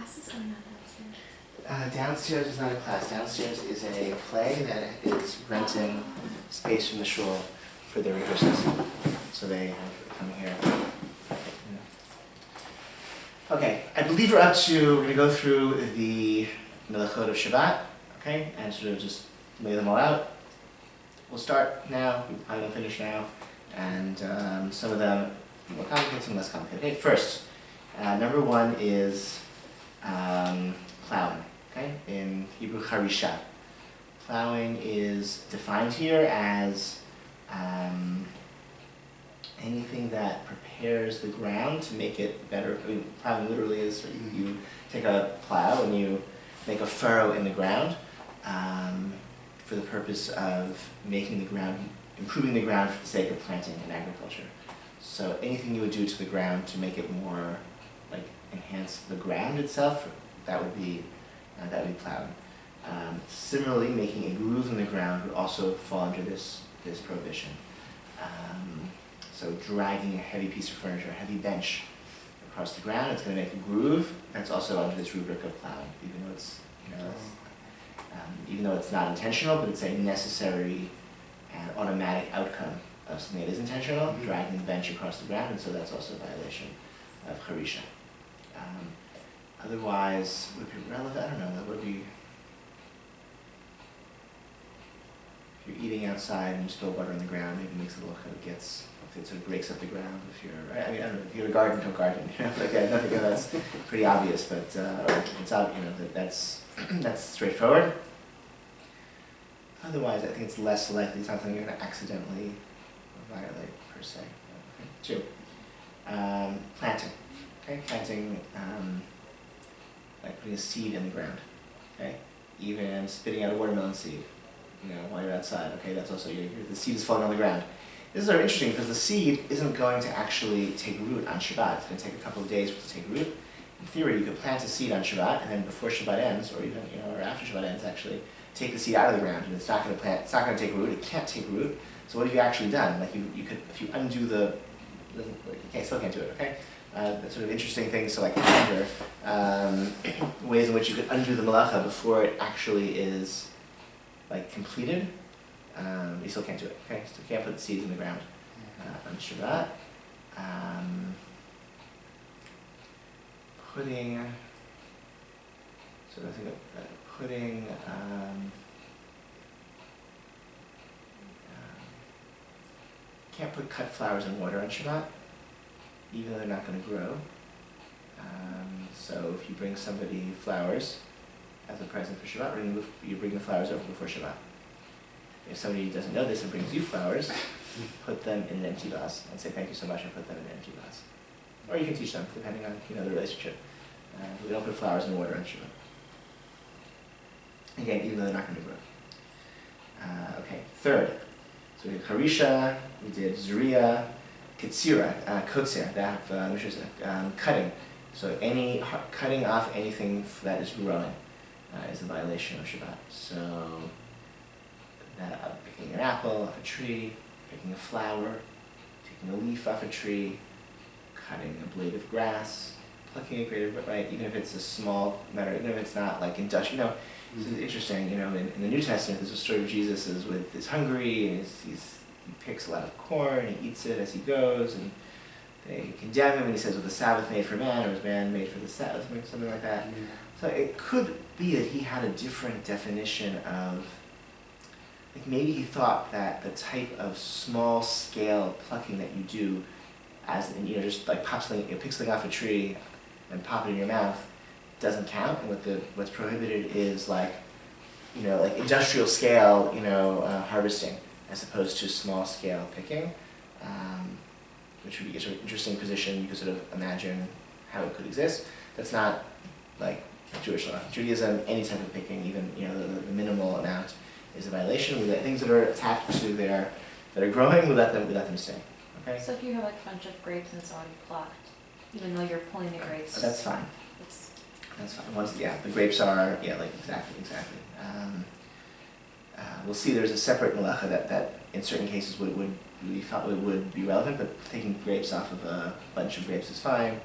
classes going on downstairs? Downstairs is not a class. Downstairs is a play that is renting space from the shul for their rehearsals. So they have come here. Okay, I believe we're up to, we're going to go through the melachot of Shabbat, okay, and sort of just lay them all out. We'll start now, we're probably going to finish now, and some of them more complicated, some less complicated. Okay, first, number one is plowing, okay, in Hebrew charisha. Plowing is defined here as anything that prepares the ground to make it better. I mean, plowing literally is you take a plow and you make a furrow in the ground for the purpose of making the ground, improving the ground for the sake of planting and agriculture. So anything you would do to the ground to make it more, like, enhance the ground itself, that would be plowing. Similarly, making a groove in the ground would also fall under this prohibition. So dragging a heavy piece of furniture, a heavy bench across the ground, it's going to make a groove. That's also under this rubric of plowing, even though it's, even though it's not intentional, but it's a necessary and automatic outcome of something that is intentional, dragging the bench across the ground, and so that's also a violation of charisha. Otherwise, would be relevant. I don't know. That would be. If you're eating outside and you spill water on the ground, maybe it makes it look like it gets. If it sort of breaks up the ground, if you're, right? I mean, I don't know, if you have a garden, no garden, like I think that's pretty obvious, but it's obvious, that's straightforward. Otherwise, I think it's less likely, it's not something you're going to accidentally violate per se. Okay. 2, planting. Okay, planting, like putting a seed in the ground. Okay, even spitting out a watermelon seed, while you're outside. Okay, that's also the seed is falling on the ground. This is sort of interesting because the seed isn't going to actually take root on Shabbat. It's going to take a couple of days for it to take root. In theory, you could plant a seed on Shabbat, and then before Shabbat ends, or even or after Shabbat ends, actually take the seed out of the ground, and it's not going to plant. It's not going to take root. It can't take root. So what have you actually done? Like you could, if you undo you still can't do it. Okay, that's sort of interesting things to ponder ways in which you could undo the malacha before it actually is completed. You still can't do it, okay? So you can't put the seeds in the ground on Shabbat. Can't put cut flowers in water on Shabbat, even though they're not going to grow. So if you bring somebody flowers as a present for Shabbat, you bring the flowers over before Shabbat. If somebody doesn't know this and brings you flowers, put them in an empty vase and say thank you so much and put them in an empty vase. Or you can teach them, depending on the relationship. We don't put flowers in water on Shabbat. Again, even though they're not going to grow. Okay, 3rd. So we did Harisha, we did Zuriya, Kitsira, Kotzer, which is cutting. So cutting off anything that is growing is a violation of Shabbat. So picking an apple off a tree, picking a flower, taking a leaf off a tree, cutting a blade of grass, plucking a blade of, right? Even if it's a small matter, even if it's not industrial. This is interesting. In the New Testament, there's a story of Jesus is hungry and he picks a lot of corn, he eats it as he goes, and they condemn him, and he says, "Was the Sabbath made for man, or was man made for the Sabbath?" Something like that. Yeah. So it could be that he had a different definition of. Maybe he thought that the type of small-scale plucking that you do, as just pick something off a tree and pop it in your mouth, doesn't count, and what's prohibited is industrial scale, harvesting, as opposed to small-scale picking, which would be a sort of interesting position. You could sort of imagine how it could exist. That's not Jewish law. Judaism, any type of picking, even the minimal amount, is a violation. We let things that are attached to that are growing, we let them stay. Okay. So if you have a bunch of grapes and it's already plucked, even though you're pulling the grapes, that's fine. That's fine. Once the grapes are exactly. We'll see. There's a separate malacha that in certain cases would be relevant, but taking grapes off of a bunch of grapes is fine.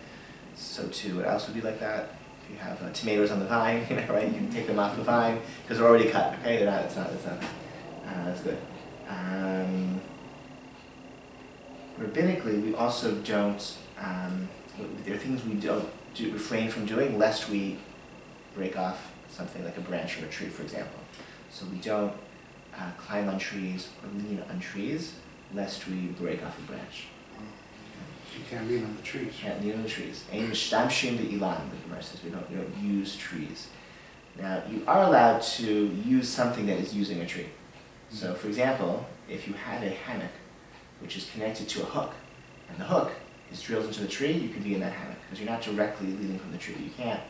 So too, what else would be like that? if you have tomatoes on the vine, right, you can take them off the vine because they're already cut. Okay, they're not. It's not. That's good. Rabbinically, we also don't. There are things we don't refrain from doing lest we break off something like a branch from a tree, for example. So we don't climb on trees or lean on trees lest we break off a branch. You can't lean on the trees. Can't lean on the trees. Ein mishtamshim be'ilan, the Gemara says. We don't use trees. Now, you are allowed to use something that is using a tree. So, for example, if you have a hammock which is connected to a hook, and the hook is drilled into the tree, you can be in that hammock because you're not directly leaning from the tree. You can't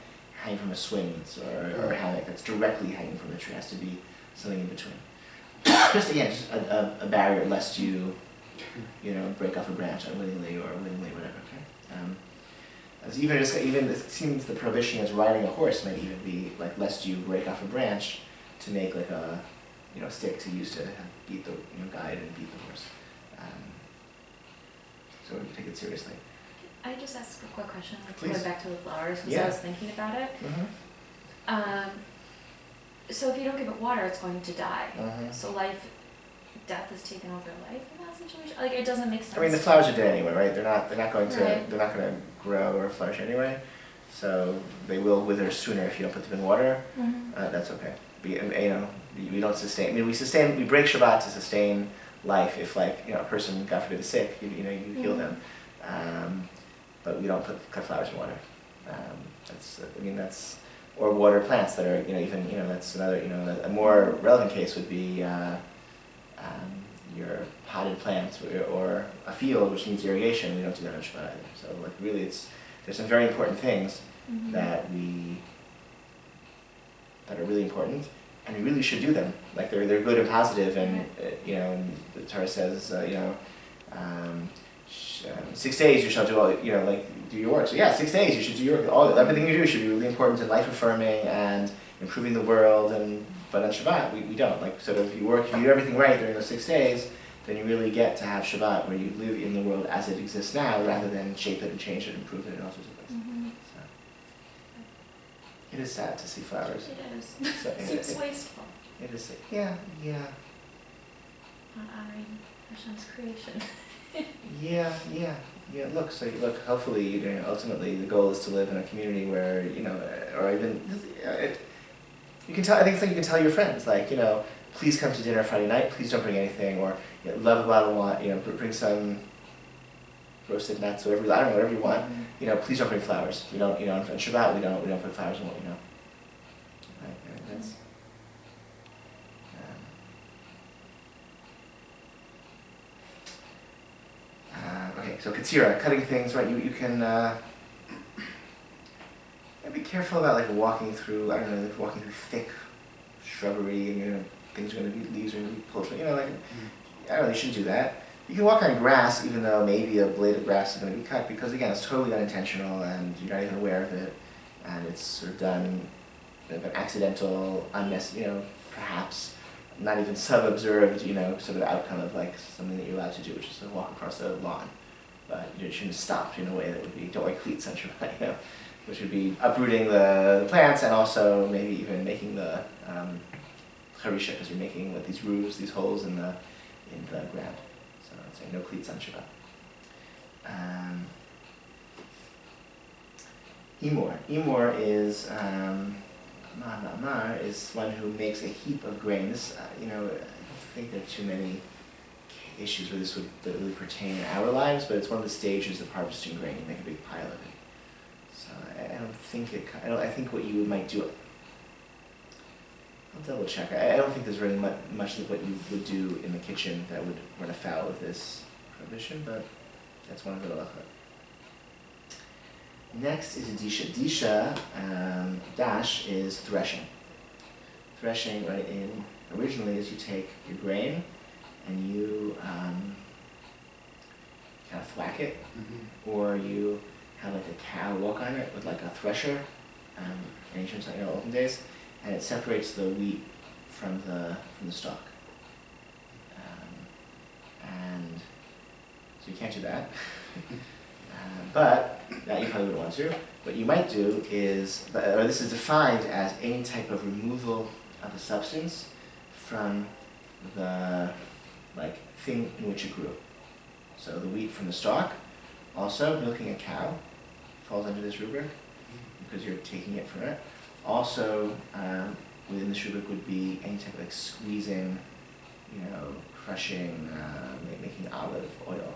hang from a swing or a hammock that's directly hanging from the tree. It has to be something in between. Just a barrier lest you break off a branch unwittingly or wittingly, whatever. Okay. As even it seems the prohibition as riding a horse might even be like lest you break off a branch to make like a stick to use to beat the guide and beat the horse. So we take it seriously. I just ask a quick question, like Please. going back to the flowers, because Yeah. I was thinking about it. Mm-hmm. So if you don't give it water, it's going to die. Mm-hmm. So death is taken over life in that situation. Like it doesn't make sense. I mean, the flowers are dead anyway, right? They're not going to Right. they're not going to grow or flourish anyway. So they will wither sooner if you don't put them in water. Mhm. That's okay. We don't sustain. I mean, we break Shabbat to sustain life. If a person, God forbid, is sick, you heal them. But we don't cut flowers in water. That's or water plants that are that's another a more relevant case would be your potted plants or a field which needs irrigation. We don't do that on Shabbat either. So really, there's some very important things Mhm. that are really important, and we really should do them. Like they're good and positive, and and the Torah says 6 days you shall do all do your work. So 6 days you should do your everything you do should be really important and life affirming and improving the world. But on Shabbat we don't. If you do everything right during those 6 days, then you really get to have Shabbat where you live in the world as it exists now, rather than shape it and change it and improve it in all sorts of ways. Mhm. So, it is sad to see flowers. It is. So, Seems wasteful. It is. Yeah. Not honoring Hashem's creation. Yeah. Look. Hopefully, ultimately, the goal is to live in a community where or even you can tell. I think it's like you can tell your friends, please come to dinner Friday night. Please don't bring anything, or love a bottle of wine. Bring some roasted nuts, whatever you want. Please don't bring flowers. We don't. On Shabbat we don't put flowers in what. Right. That's. Okay, so katsira, cutting things, right? You can be careful about walking through. Walking through thick shrubbery, and things are going to be leaves are going to be pulled from. You shouldn't do that. You can walk on grass, even though maybe a blade of grass is going to be cut, because again, it's totally unintentional, and you're not even aware of it, and it's sort of done, an accidental, perhaps not even sub-observed, sort of outcome of something that you're allowed to do, which is to walk across a lawn. But you shouldn't stop in a way that would be, don't wear cleats on Shabbat, which would be uprooting the plants and also maybe even making the charisha, because you're making these roofs, these holes in the ground. So I'd say no cleats on Shabbat. Emor is Ma'amar is one who makes a heap of grain. This, I don't think there are too many issues where this would really pertain in our lives, but it's one of the stages of harvesting grain. You make a big pile of it. So I think what you might do. I'll double check. I don't think there's really much of what you would do in the kitchen that would run afoul of this prohibition, but that's one of the halachot. Next is a disha. Disha, dash, is threshing. Threshing, right, originally is you take your grain and you kind of thwack it, or you have a cow walk on it with a thresher, ancient olden days, and it separates the wheat from the stalk. And so you can't do that. But that you probably wouldn't want to. What you might do is, or this is defined as any type of removal of a substance from the thing in which it grew. So the wheat from the stalk, also milking a cow falls under this rubric because you're taking it from it. Also, within this rubric would be any type of squeezing, crushing, making olive oil,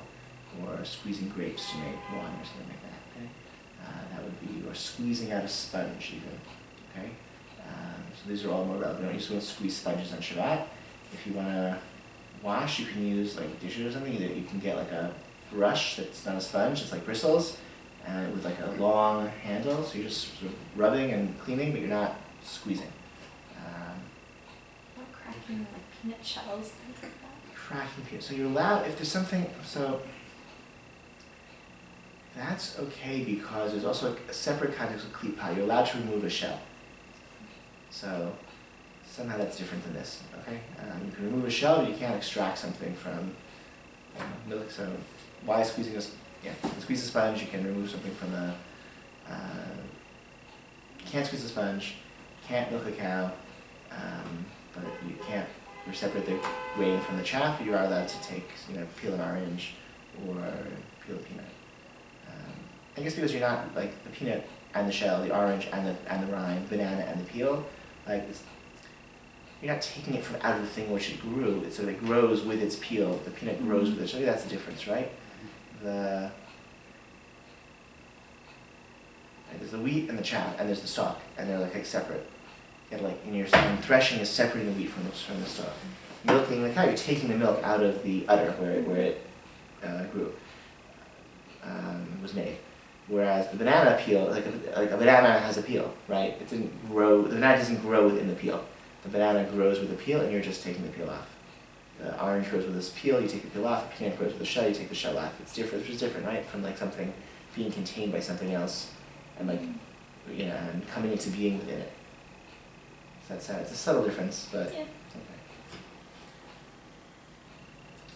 or squeezing grapes to make wine or something like that. Okay, that would be, or squeezing out a sponge even. Okay, so these are all more relevant. You just want to squeeze sponges on Shabbat. If you want to wash, you can use dishes or something. Either you can get a brush that's not a sponge, it's like bristles, with a long handle. So you're just sort of rubbing and cleaning, but you're not squeezing. Or cracking peanut shells, things like that. Cracking peanut. So you're allowed, if there's something, so that's okay because there's also a separate context of klipa. You're allowed to remove a shell. So somehow that's different than this, okay? You can remove a shell, but you can't extract something from milk. So why squeezing this? Yeah, you can squeeze a sponge, you can remove something from a, you can't squeeze a sponge, can't milk a cow, but you can't, you separate the grain from the chaff, but you are allowed to take, peel an orange or peel a peanut. I guess because you're not, the peanut and the shell, the orange and the rind, banana and the peel, you're not taking it from out of the thing which it grew. It sort of grows with its peel. The peanut grows with it. So maybe that's the difference, right? There's the wheat and the chaff, and there's the stalk, and they're separate. And threshing is separating the wheat from the stalk. Milking the cow, you're taking the milk out of the udder where it grew, was made. Whereas the banana peel, a banana has a peel, right? It didn't grow. The banana doesn't grow within the peel. The banana grows with the peel, and you're just taking the peel off. The orange grows with this peel, you take the peel off. The peanut grows with the shell, you take the shell off. It's different. It's just different, right? From something being contained by something else, and and coming into being within it. So it's a subtle difference, but Yeah. okay.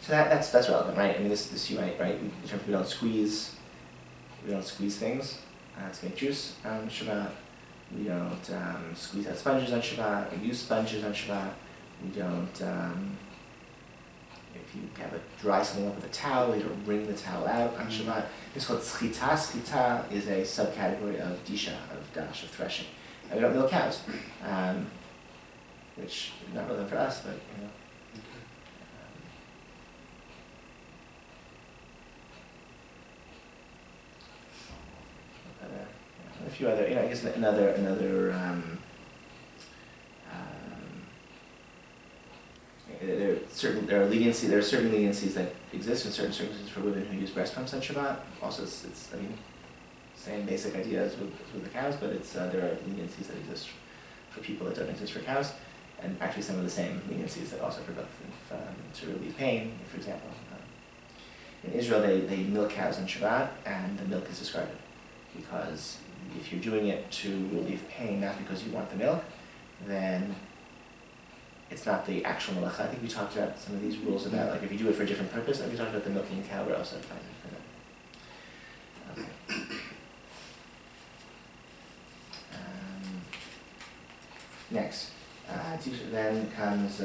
So that's relevant, right? I mean, this you might, right? In terms of we don't squeeze things to make juice on Shabbat. We don't squeeze out sponges on Shabbat. We use sponges on Shabbat. We don't, if you have dry something up with a towel, you don't wring the towel out on Shabbat. It's called tzchita. Tzchita is a subcategory of disha, of dash, of threshing. And we don't milk cows, which is not relevant for us, but a few other, I guess another there are certain leniencies that exist in certain circumstances for women who use breast pumps on Shabbat. Also, it's same basic idea as with the cows, but there are leniencies that exist for people that don't exist for cows, and actually some of the same leniencies that also for both, to relieve pain, for example. In Israel, they milk cows on Shabbat, and the milk is discarded because if you're doing it to relieve pain, not because you want the milk, then it's not the actual malacha. I think we talked about some of these rules about if you do it for a different purpose, and we talked about the milking a cow, but also for that. Okay. Next, then comes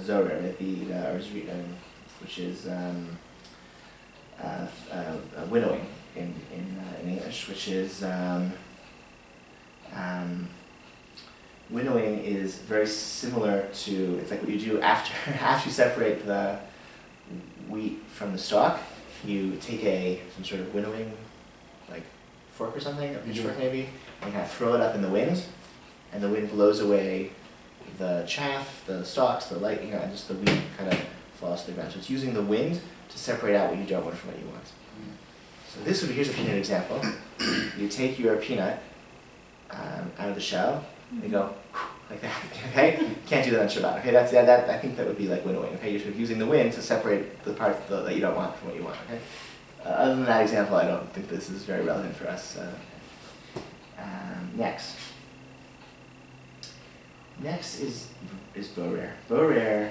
zorer, which is winnowing in English, which is winnowing is very similar to, it's like what you do after you separate the wheat from the stalk. You take some sort of winnowing, fork or something, a pitchfork maybe, and kind of throw it up in the wind, and the wind blows away the chaff, the stalks, the light, and just the wheat kind of falls to the ground. So it's using the wind to separate out what you don't want from what you want. So here's a peanut example. You take your peanut out of the shell, and you go like that. Okay, you can't do that on Shabbat. Okay, that I think that would be like winnowing. Okay, you're sort of using the wind to separate the parts that you don't want from what you want. Okay. Other than that example, I don't think this is very relevant for us. Next is borer. Borer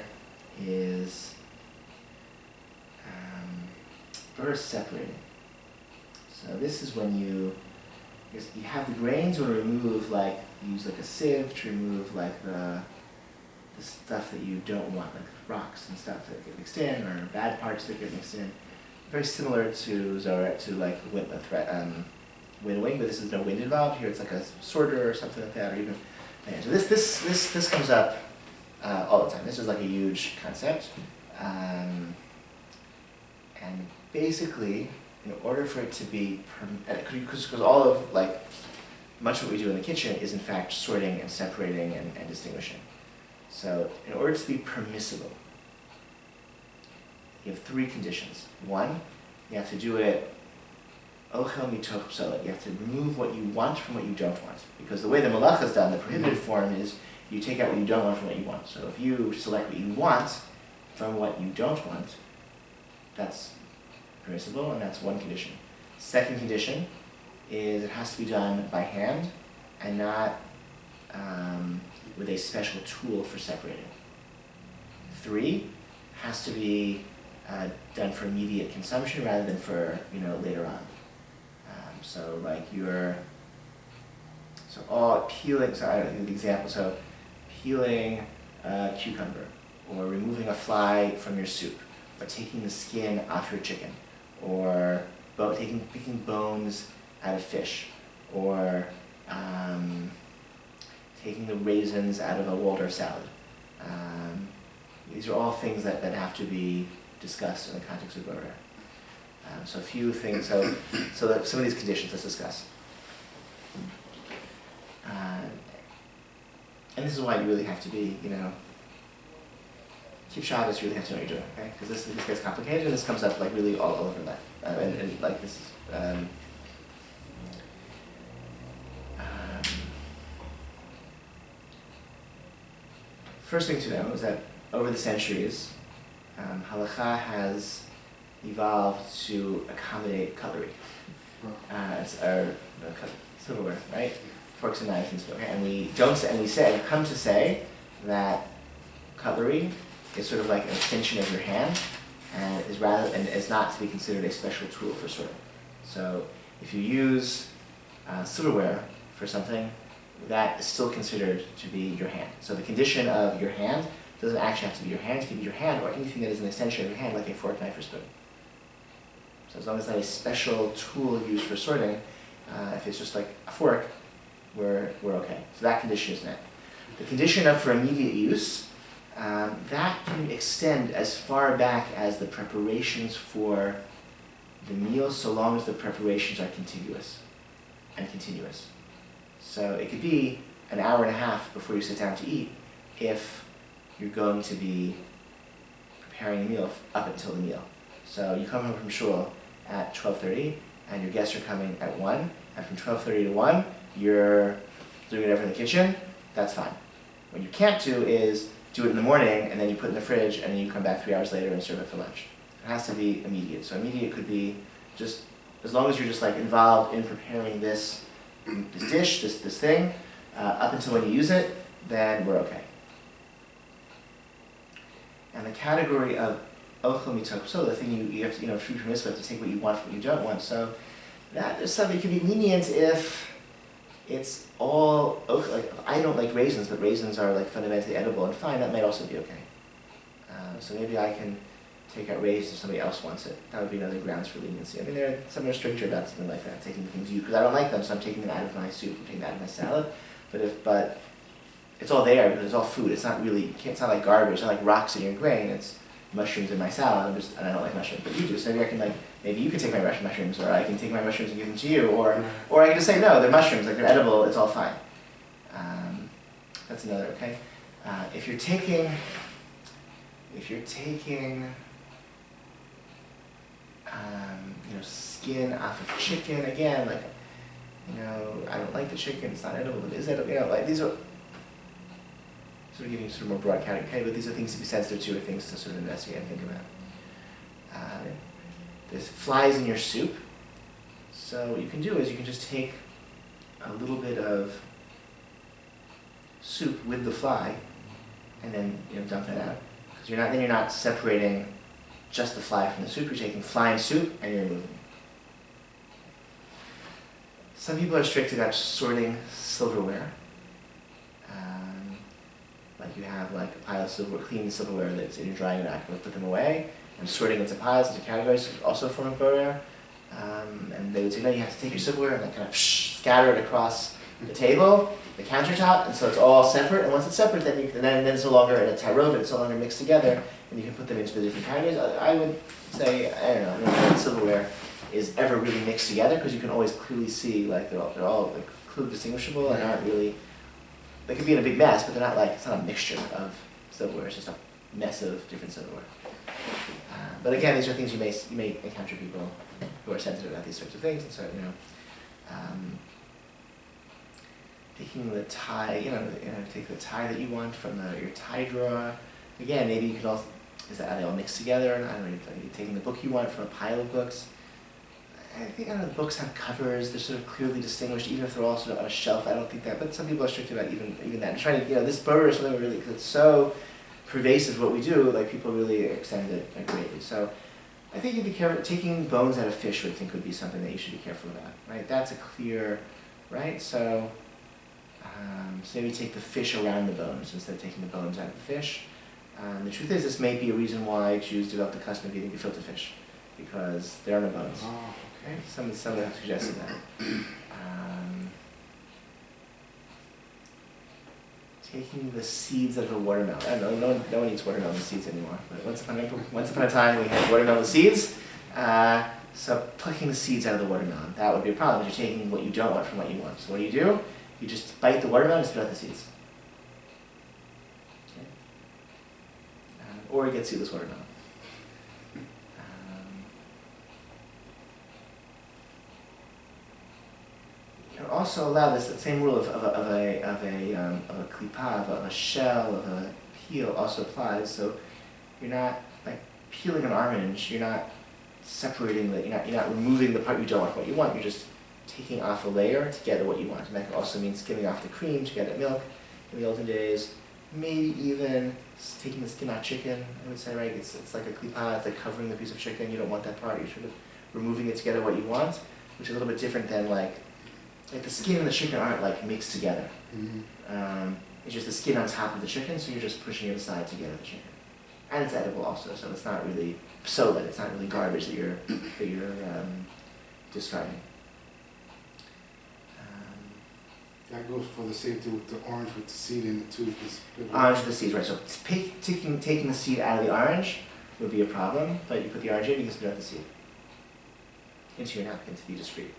is separating. So this is when you have the grains, or remove, like, use like a sieve to remove like the stuff that you don't want, like rocks and stuff that get mixed in, or bad parts that get mixed in. Very similar to Zoret, to like winnowing, but this is no wind involved. Here it's like a sorter or something like that, or even. Yeah, so this comes up all the time. This is like a huge concept, and basically, in order for it to be, because all of, like, much of what we do in the kitchen is in fact sorting and separating and distinguishing. So in order to be permissible, you have three conditions. One, you have to do it ochel mitoch psola. You have to remove what you want from what you don't want. Because the way the malacha is done, the prohibited form, is you take out what you don't want from what you want. So if you select what you want from what you don't want, that's permissible, and that's one condition. Second condition is it has to be done by hand and not with a special tool for separating. 3, has to be done for immediate consumption rather than for, later on. So like all peeling, so I don't know the example, so peeling a cucumber, or removing a fly from your soup, or taking the skin off your chicken, or picking bones out of fish, or taking the raisins out of a Waldorf salad. These are all things that have to be discussed in the context of Borer. So a few things, so that some of these conditions, let's discuss. And this is why you really have to be, keep Shabbos, you really have to know what you're doing, okay? Because this gets complicated, and this comes up like really all over that. And like this is, first thing to know is that over the centuries, halakha has evolved to accommodate cutlery. It's our silverware, right? Forks and knives and stuff. Okay? And we come to say that cutlery is sort of like an extension of your hand, and is not to be considered a special tool for sorting. So if you use silverware for something, that is still considered to be your hand. So the condition of your hand doesn't actually have to be your hand. It can be your hand or anything that is an extension of your hand, like a fork, knife, or spoon. So as long as it's not a special tool used for sorting, if it's just like a fork, we're okay. So that condition is met. The condition of for immediate use, that can extend as far back as the preparations for the meal, so long as the preparations are contiguous and continuous. So it could be an hour and a half before you sit down to eat if you're going to be preparing a meal up until the meal. So you come home from shul at 12:30 and your guests are coming at 1, and from 12:30 to 1 you're doing whatever in the kitchen, that's fine. What you can't do is do it in the morning and then you put it in the fridge and then you come back 3 hours later and serve it for lunch. It has to be immediate. So immediate could be just, as long as you're just like involved in preparing this dish, this thing, up until when you use it, then we're okay. And the category of ochel mitoch, so the thing you have to, true permissive, you have to take what you want from what you don't want. So that is something can be lenient if it's all like if I don't like raisins, but raisins are like fundamentally edible, and fine, that might also be okay. So maybe I can take out raisins if somebody else wants it. That would be another grounds for leniency. I mean, some are stricter about something like that, taking the things because I don't like them, so I'm taking them out of my soup, I'm taking them out of my salad. But it's all there because it's all food. It's not really, it's not like garbage. It's not like rocks in your grain. It's mushrooms in my salad. And I don't like mushrooms, but you do. So maybe I can maybe you can take my mushrooms, or I can take my mushrooms and give them to you, or I can just say no, they're mushrooms, like they're edible. It's all fine. That's another, okay. If you're taking skin off of chicken, again, like, I don't like the chicken, it's not edible, but is edible, like these are sort of giving sort of more broad category, okay, but these are things to be sensitive to, or things to sort of investigate and think about. There's flies in your soup, so what you can do is you can just take a little bit of soup with the fly, and then dump that out. Because you're not separating just the fly from the soup. You're taking fly and soup and you're removing. Some people are strict about sorting silverware. Like you have like a pile of clean silverware that's in your drying rack, but put them away, and sorting into piles, into categories, is also a form of border. And they would say, no, you have to take your silverware and like kind of scatter it across the table, the countertop, and so it's all separate. And once it's separate, then then it's no longer in a tyrova, it's no longer mixed together, and you can put them into the different categories. I would say, I don't know if silverware is ever really mixed together, because you can always clearly see like they're all like clearly distinguishable and aren't really. They could be in a big mess, but they're not like, it's not a mixture of silverware, it's just a mess of different silverware. But again, these are things you may encounter people who are sensitive about these sorts of things, and so, taking the tie, take the tie that you want from your tie drawer. Again, maybe you could also, are they all mixed together? I don't know, taking the book you want from a pile of books. I think the books have covers, they're sort of clearly distinguished, even if they're all sort of on a shelf. I don't think that, but some people are strict about even that. I'm trying to, this border is something really, because it's so pervasive what we do, like people really extend it greatly. So I think you'd be careful, taking bones out of fish, I think would be something that you should be careful about, right? That's a clear, right? So, so maybe take the fish around the bones instead of taking the bones out of the fish. The truth is, this may be a reason why Jews developed the custom of eating gefilte fish, because there are no bones. Oh. Okay, some have suggested that. Taking the seeds out of a watermelon. I don't know, no one eats watermelon seeds anymore. But once upon a time, we had watermelon seeds. So plucking the seeds out of the watermelon, that would be a problem. You're taking what you don't want from what you want. So what do? You just bite the watermelon and spit out the seeds. Okay. Or you get seedless watermelon. You can also allow this, the same rule of a klipa, of a shell, of a peel also applies. So you're not like peeling an orange. You're not separating you're not removing the part you don't want from what you want. You're just taking off a layer to get at what you want. And that can also mean skimming off the cream to get at milk in the olden days. Maybe even taking the skin off chicken. I would say, right? It's like a klipa. It's like covering the piece of chicken. You don't want that part. You're sort of removing it to get at what you want, which is a little bit different than like the skin and the chicken aren't like mixed together. Mm-hmm. It's just the skin on top of the chicken, so you're just pushing it aside to get at the chicken. And it's edible also, so it's not really psola, it's not really garbage that you're describing. That goes for the same thing with the orange with the seed in the tooth. Orange with the seeds, right. So taking the seed out of the orange would be a problem, but you put the orange in, you can spit out the seed into your napkin to be discreet.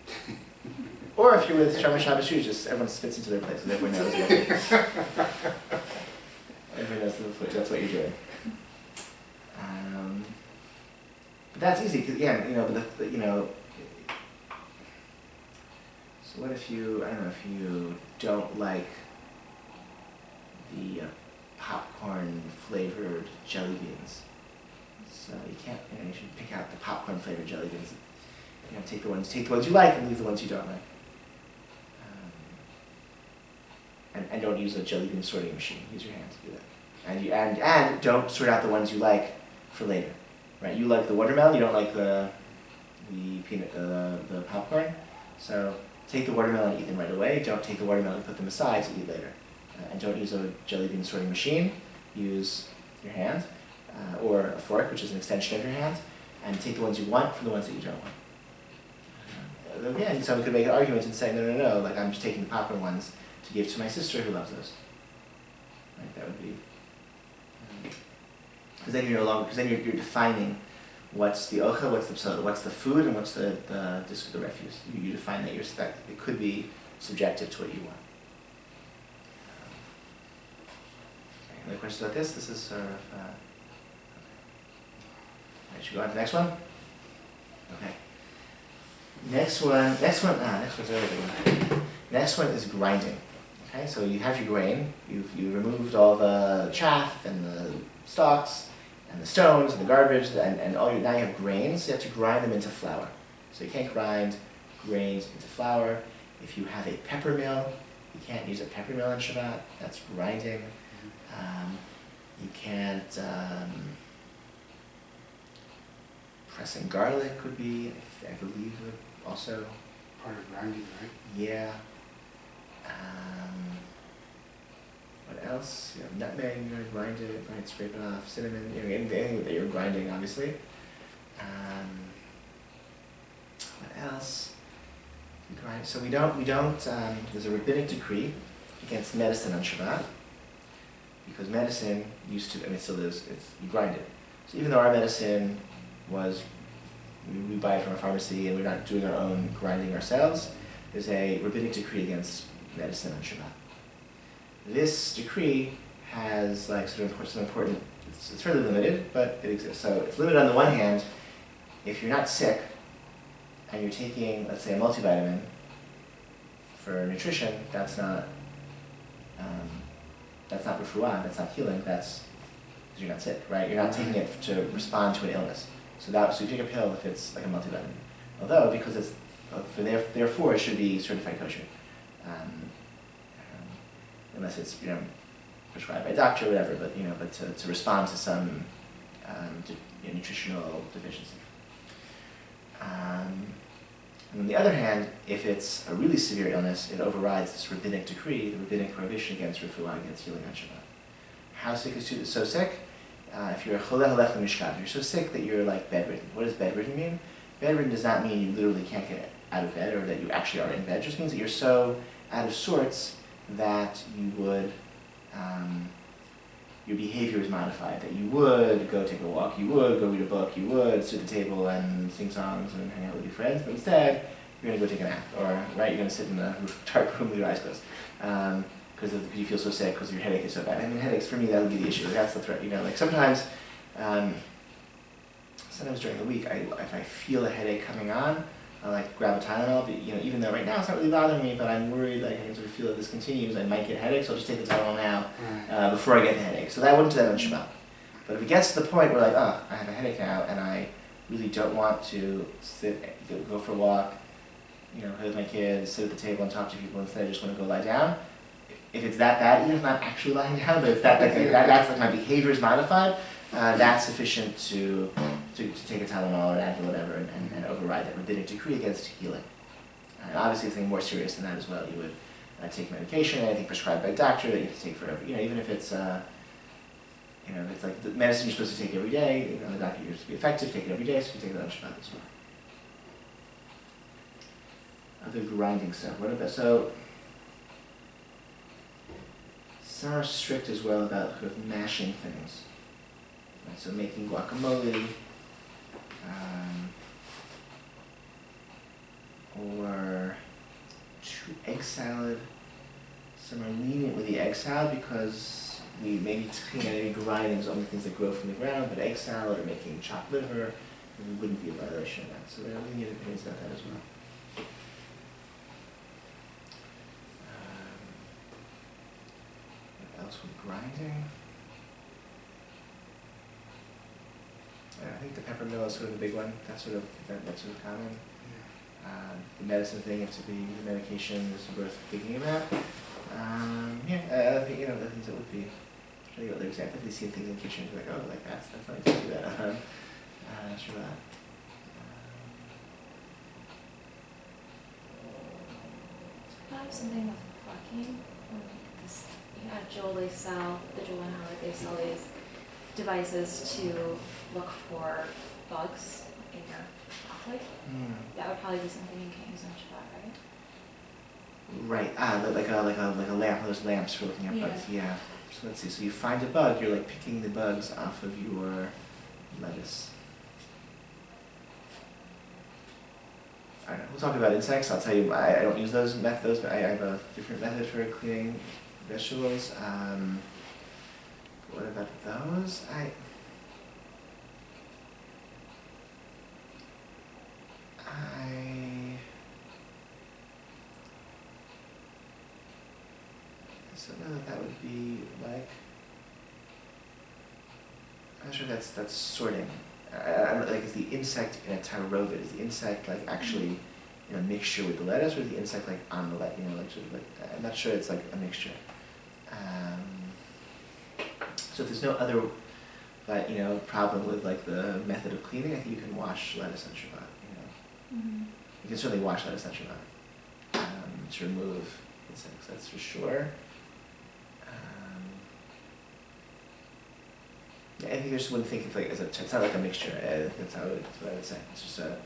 Or if you're with Shomer Shabbos shoes, just everyone spits into their place and everyone knows everyone knows that's what you're doing. But that's easy, because again, so what if you, I don't know, if you don't like the popcorn flavored jelly beans, so you can't, you should pick out the popcorn flavored jelly beans. Take the ones you like and leave the ones you don't like. And don't use a jelly bean sorting machine. Use your hand to do that. And don't sort out the ones you like for later. Right? You like the watermelon, you don't like the popcorn. So take the watermelon and eat them right away. Don't take the watermelon and put them aside to eat later. And don't use a jelly bean sorting machine. Use your hand or a fork, which is an extension of your hand, and take the ones you want from the ones that you don't want. Again, someone could make an argument and say, no, like I'm just taking the popcorn ones to give to my sister who loves those. Right? That would be, because then you're defining what's the ocha, what's the psoda, what's the food, and what's the refuse. You define that it could be subjective to what you want. Any other questions about this? This is sort of. Should we go on to the next one? Okay. Next one's really good. Next one is grinding. Okay, so you have your grain. You've removed all the chaff and the stalks and the stones and the garbage and now you have grains. So you have to grind them into flour. So you can't grind grains into flour. If you have a pepper mill, you can't use a pepper mill on Shabbat. That's grinding. You can't. Pressing garlic would be, I believe, also part of grinding, right? Yeah. What else? You know, nutmeg, you're gonna grind it, right, scrape it off, cinnamon, you know, anything that you're grinding, obviously. What else? We grind. So we don't, there's a rabbinic decree against medicine on Shabbat, because medicine used to, I mean, it still is, you grind it. So even though our medicine was, we buy it from a pharmacy and we're not doing our own grinding ourselves, there's a rabbinic decree against medicine on Shabbat. This decree has like sort of some important, it's fairly limited, but it exists. So it's limited on the one hand, if you're not sick and you're taking, let's say, a multivitamin for nutrition, that's not refuah, that's not healing, that's because you're not sick, right? You're not taking it to respond to an illness. So you take a pill if it's like a multivitamin. Although, because it's, therefore it should be certified kosher. Unless it's, you know, prescribed by a doctor or whatever, but, you know, but to respond to some nutritional deficiency. And on the other hand, if it's a really severe illness, it overrides this rabbinic decree, the rabbinic prohibition against refuah, against healing on Shabbat. How sick is so sick? If you're choleh halech lemishkav, you're so sick that you're like bedridden. What does bedridden mean? Bedridden does not mean you literally can't get out of bed or that you actually are in bed. It just means that you're so out of sorts that you would, your behavior is modified, that you would go take a walk, you would go read a book, you would sit at the table and sing songs and hang out with your friends, but instead, you're going to go take a nap, or, right, you're going to sit in a dark room with your eyes closed, because you feel so sick, because your headache is so bad. I mean, headaches, for me, that would be the issue, that's the threat, you know, like sometimes during the week, if I feel a headache coming on, I'll like grab a Tylenol, but, you know, even though right now it's not really bothering me, but I'm worried, like I can sort of feel that this continues, I might get headaches, so I'll just take the Tylenol now, before I get the headache. So that wouldn't do that on Shabbat. But if it gets to the point where like, oh, I have a headache now, and I really don't want to go for a walk, you know, play with my kids, sit at the table and talk to people, instead I just want to go lie down. If it's that bad, even if I'm not actually lying down, but it's that's like my behavior is modified, that's sufficient to take a Tylenol or an Advil or whatever and override that rabbinic decree against healing. And obviously something more serious than that as well. You would take medication, anything prescribed by a doctor that you have to take forever. You know, even if it's you know, if it's like the medicine you're supposed to take every day, you know, the doctor used to be effective, take it every day, so you take it on Shabbat as well. Other grinding stuff. What about, so some are strict as well about sort of mashing things. Right, so making guacamole, or egg salad. Some are lenient with the egg salad because we maybe grinding is only things that grow from the ground, but egg salad or making chopped liver, we wouldn't be a violation of that. So there are lenient opinions about that as well. What else with grinding? I think the peppermill is sort of the big one. That's sort of common. The medicine thing, if to be the medication is worth thinking about. I think the things that would be. I think other examples. They see things in kitchens like, oh, like that's funny to do that. Sure that. I have something with plucking. Because at Joel they sell, the Joel and Howard, they sell these devices to look for bugs in your broccoli. That would probably be something you can't use on Shabbat, right? Right. Like a lamp. Those lamps for looking at bugs. Yeah. So let's see. So you find a bug. You're like picking the bugs off of your lettuce. I don't know. We'll talk about insects. I'll tell you. I don't use those methods, but I have a different method for cleaning vegetables. What about those? don't know that would be like. I'm not sure that's sorting. Like, is the insect in a tarovet? Is the insect like actually in a mixture with the lettuce, or is the insect like on the lettuce? You know, like sort of like. I'm not sure. It's like a mixture. So if there's no other, problem with like the method of cleaning, I think you can wash lettuce on Shabbat. You know, you can certainly wash lettuce on Shabbat. to remove insects, that's for sure. Yeah, I think I just wouldn't think of as it's not like a mixture. That's what I would say. It's just a.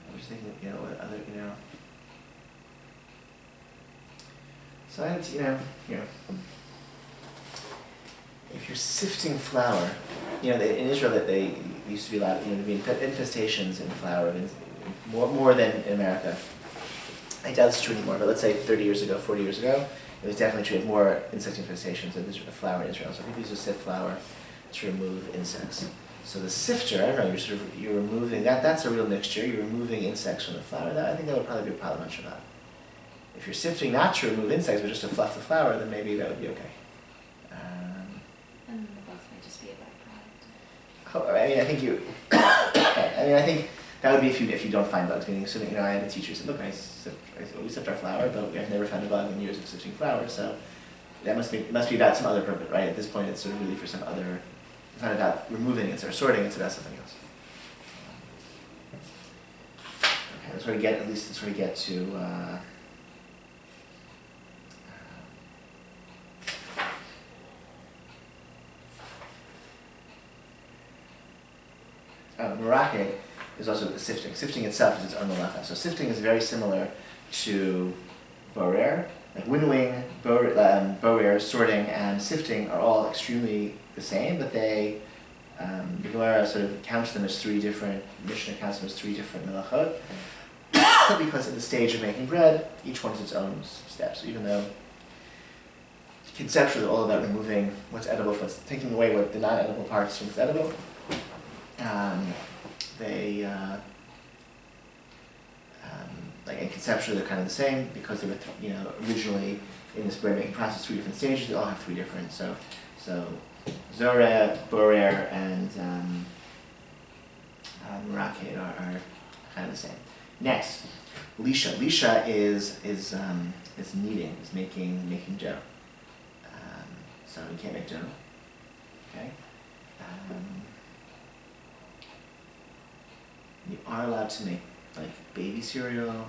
I was thinking, what other, So I'd, if you're sifting flour, in Israel that they used to be allowed, to be infestations in flour, more than in America. I doubt it's true anymore, but let's say 30 years ago, 40 years ago, it was definitely true of more insect infestations of flour in Israel. So people used to sift flour to remove insects. So the sifter, I don't know, you're removing that's a real mixture. You're removing insects from the flour. I think that would probably be a problem on Shabbat. If you're sifting not to remove insects, but just to fluff the flour, then maybe that would be okay. And the bugs might just be a byproduct. I think that would be if you don't find bugs. Meaning, so I had a teacher who said, look, we sift our flour, but I've never found a bug in years of sifting flour. So that must be about some other purpose, right? At this point, it's sort of really for some other. It's not about removing it or sorting; it's about something else. Okay, let's sort of get to. Merake is also the sifting. Sifting itself is its own malacha. So sifting is very similar to borer. Like winnowing, borer, sorting, and sifting are all extremely the same, but the Gemara sort of counts them as three different, Mishnah counts them as three different melachot, because in the stage of making bread, each one has its own steps. So even though conceptually all about removing what's edible, taking away the non-edible parts from what's edible, and conceptually they're kind of the same because they were, originally in this bread making process, three different stages. They all have three different. So Zoreh, Borer, and Merake are kind of the same. Next, Lisha. Lisha is kneading, is making dough. So you can't make dough. Okay. You are allowed to make baby cereal.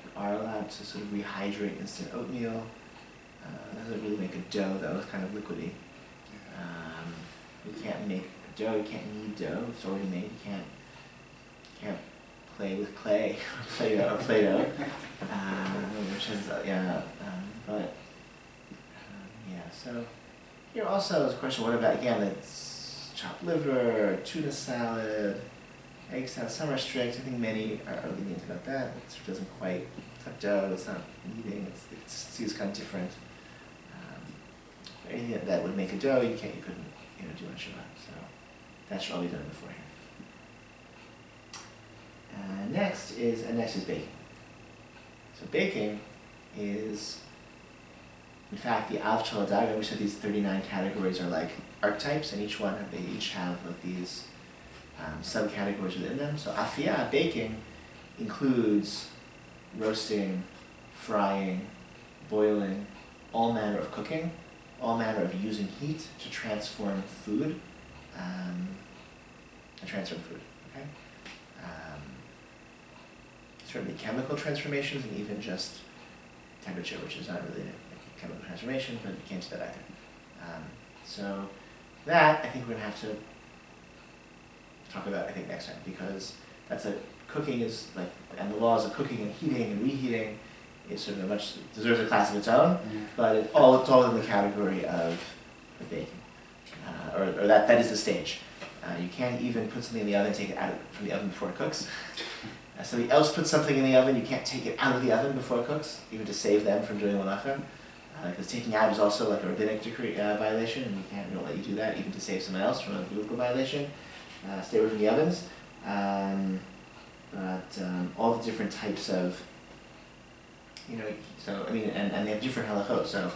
You are allowed to sort of rehydrate instant oatmeal. That doesn't really make a dough though, it's kind of liquidy. You can't make a dough, you can't knead dough, it's already made. You can't play with clay or Play-Doh. Which is, so here also is a question, what about, again, it's chopped liver, tuna salad, egg salad, some are strict. I think many are lenient about that. It doesn't quite, it's not dough, it's not kneading, it's kind of different. Anything that would make a dough, you couldn't do on Shabbat. So that should all be done beforehand. Next is baking. So baking is, in fact, the Avchal diagram. We said these 39 categories are like archetypes, and they each have these subcategories within them. So afiyah, baking, includes roasting, frying, boiling, all manner of cooking, all manner of using heat to transform food, okay? Certainly chemical transformations and even just temperature, which is not really a chemical transformation, but you can't do that either. So that, I think we're going to have to talk about, I think, next time, because cooking is and the laws of cooking and heating and reheating is sort of deserves a class of its own, but it's all in the category of baking, or that is the stage. You can't even put something in the oven and take it out from the oven before it cooks. Somebody else puts something in the oven, you can't take it out of the oven before it cooks, even to save them from doing malacha. Because taking out is also like a rabbinic decree violation, and we don't let you do that, even to save someone else from a biblical violation. Stay away from the ovens. All the different types of, and they have different halachot. So,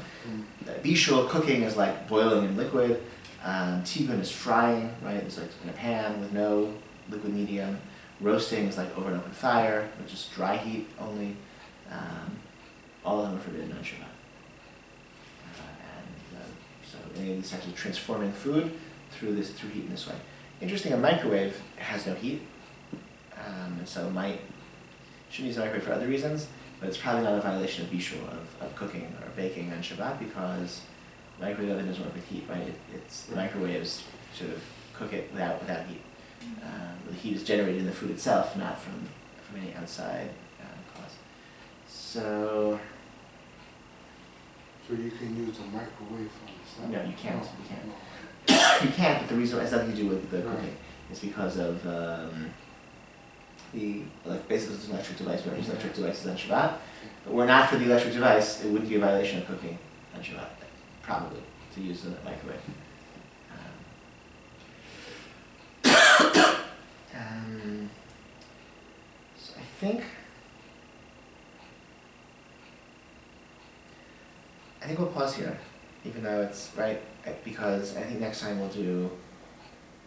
bishul, cooking, is like boiling in liquid. Tigun is frying, right? It's like in a pan with no liquid medium. Roasting is like over an open fire, which is dry heat only. All of them are forbidden on Shabbat. doing these types of transforming food through heat in this way. Interesting, a microwave has no heat, and so shouldn't use a microwave for other reasons, but it's probably not a violation of bishul, of cooking or baking on Shabbat, because the microwave oven doesn't work with heat, right? It's the microwaves sort of cook it without heat. The heat is generated in the food itself, not from any outside cause. So you can use a microwave on the side? no, you can't. No, You can't. no. You can't, but the reason it has nothing to do with the Right. cooking. It's because of basically it's an electric device. We don't use electric devices on Shabbat. But were not for the electric device, it wouldn't be a violation of cooking on Shabbat, probably, to use a microwave. So I think we'll pause here, even though it's right, because I think next time we'll do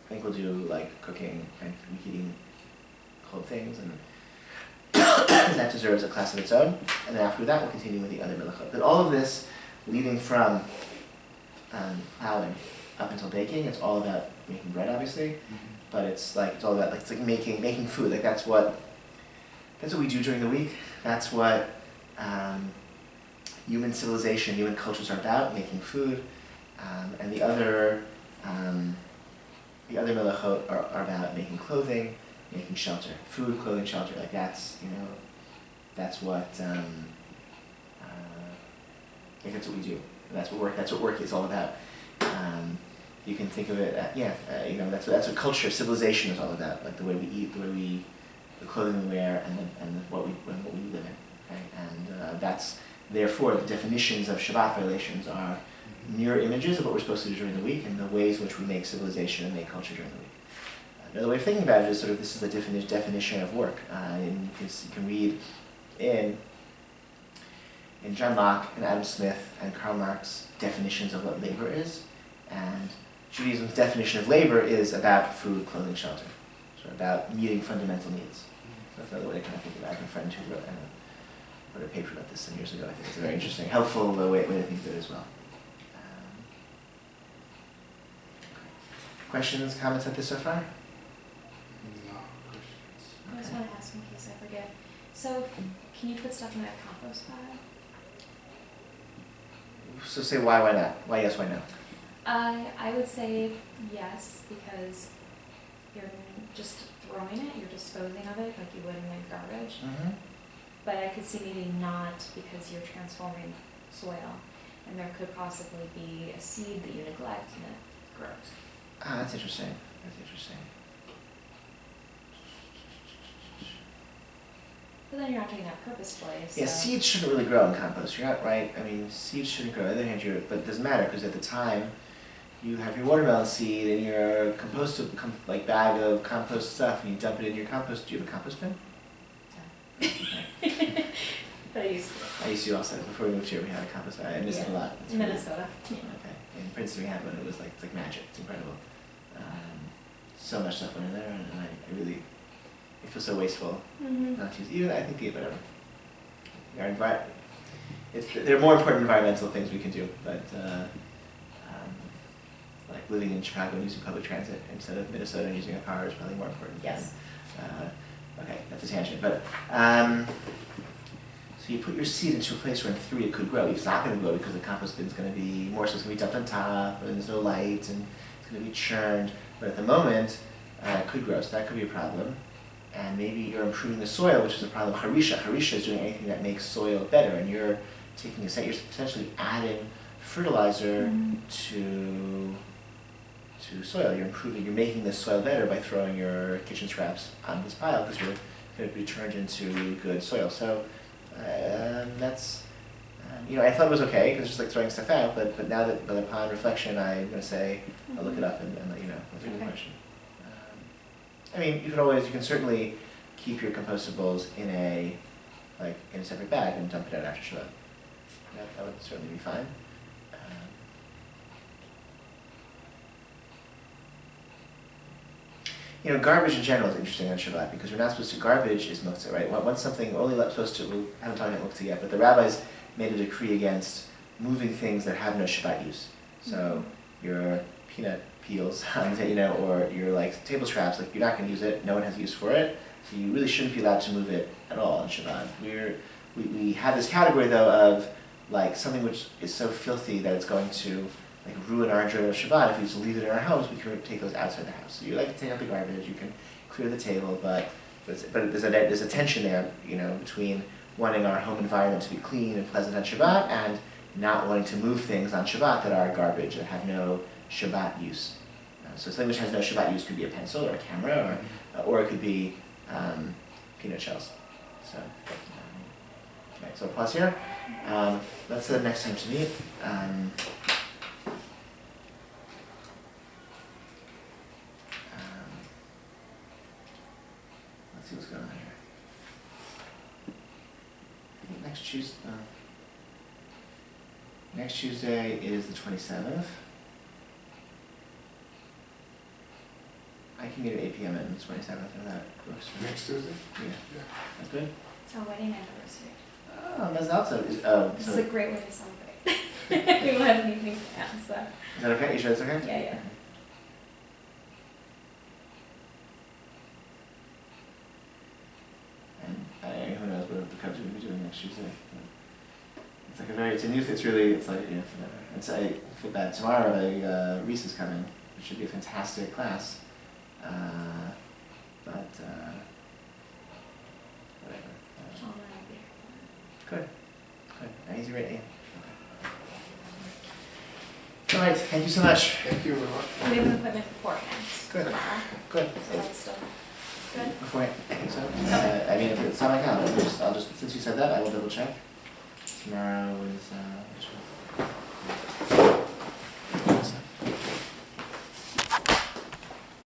like cooking and reheating cold things, and that deserves a class of its own. And then after that, we'll continue with the other melachot. But all of this, leading from plowing up until baking, it's all about making bread, obviously. But it's all about making food. Like that's what we do during the week. That's what human civilization, human cultures are about, making food. And the other melachot are about making clothing, making shelter, food, clothing, shelter. Like that's what that's what we do. That's what work is all about. You can think of it, that's what culture, civilization is all about. Like the way we eat, the clothing we wear, and what we live in. Okay? And that's therefore the definitions of Shabbat violations are mirror images of what we're supposed to do during the week, and the ways in which we make civilization and make culture during the week. Another way of thinking about it is this is the definition of work. And you can read in John Locke and Adam Smith and Karl Marx definitions of what labor is, and Judaism's definition of labor is about food, clothing, shelter, so about meeting fundamental needs. So that's another way to kind of think about it. I have a friend who wrote a paper about this some years ago. I think it's a very interesting, helpful way to think of it as well. Questions, comments at this so far? No questions. I just want to ask in case I forget. So, can you put stuff in a compost pile? So say why not? Why yes, why no? I would say yes, because you're just throwing it, you're disposing of it like you would in like garbage. Mm-hmm. But I could see maybe not, because you're transforming soil, and there could possibly be a seed that you neglect and it grows. Ah, that's interesting. But then you're not doing that purposefully. So. Yeah, seeds shouldn't really grow in compost. You're not right. I mean, seeds shouldn't grow. On the other hand, but it doesn't matter, because at the time, you have your watermelon seed and your bag of compost stuff, and you dump it in your compost. Do you have a compost bin? Yeah. Okay. But I used to also. Before we moved here, we had a compost bin. I miss it a lot. It's Minnesota. Really, okay. In Princeton, we had one. It was like magic. It's incredible. So much stuff went in there, and it feels so wasteful. Mm-hmm. Not to use, even I think whatever. There are more important environmental things we can do, but like living in Chicago and using public transit instead of Minnesota and using a car is probably more important. Yes. Okay, that's a tangent, but so you put your seed into a place where in theory it could grow. It's not going to grow because the compost bin is going to be more, so it's going to be dumped on top, and there's no light, and it's going to be churned. But at the moment, it could grow, so that could be a problem. And maybe you're improving the soil, which is a problem. Harisha is doing anything that makes soil better, and you're you're essentially adding fertilizer to soil. You're making the soil better by throwing your kitchen scraps on this pile, because you're going to be turned into good soil. So that's, I thought it was okay, because it's just like throwing stuff out, but now that upon reflection, I'm going to say, I'll look it up and let you know. That's a good question. You can certainly keep your compostables in a separate bag and dump it out after Shabbat. That would certainly be fine. Garbage in general is interesting on Shabbat, because we're not supposed to, garbage is muktzah, right? Once something, only supposed to, we haven't talked about muktzah yet, but the rabbis made a decree against moving things that have no Shabbat use. So your peanut peels, you know, or your like table scraps, like you're not gonna use it, no one has use for it, so you really shouldn't be allowed to move it at all on Shabbat. We have this category though of like something which is so filthy that it's going to like ruin our enjoyment of Shabbat. If we just leave it in our house, we can take those outside the house. So you like to take out the garbage, you can clear the table, but there's a tension there, you know, between wanting our home environment to be clean and pleasant on Shabbat and not wanting to move things on Shabbat that are garbage, that have no Shabbat use. So something which has no Shabbat use could be a pencil or a camera, or it could be peanut shells. So, right, so I'll pause here. That's the next time to meet. Let's see what's going on here. I think next Tuesday is the 27th. I can meet at 8 p.m. on the 27th if that works for me. Next Tuesday? Yeah. That's good? It's our wedding anniversary. Oh, that's also, This so, is a great way to celebrate. We will have an evening planned, so, is that okay? You sure that's okay? yeah. And who knows what the Cubs will be doing next Tuesday. But it's like it's a new, it's like, yeah, it's I feel bad. Tomorrow, Reese is coming, which should be a fantastic class. But, whatever. Sean and I will be here. Good. And he's ready. All right, thank you so much. Thank you very much. We have an appointment beforehand. Good. Tomorrow, Good. so that's still good. Before I think so. I mean, if it's on my calendar, I'll just, since you said that, I will double check. Tomorrow is, which one?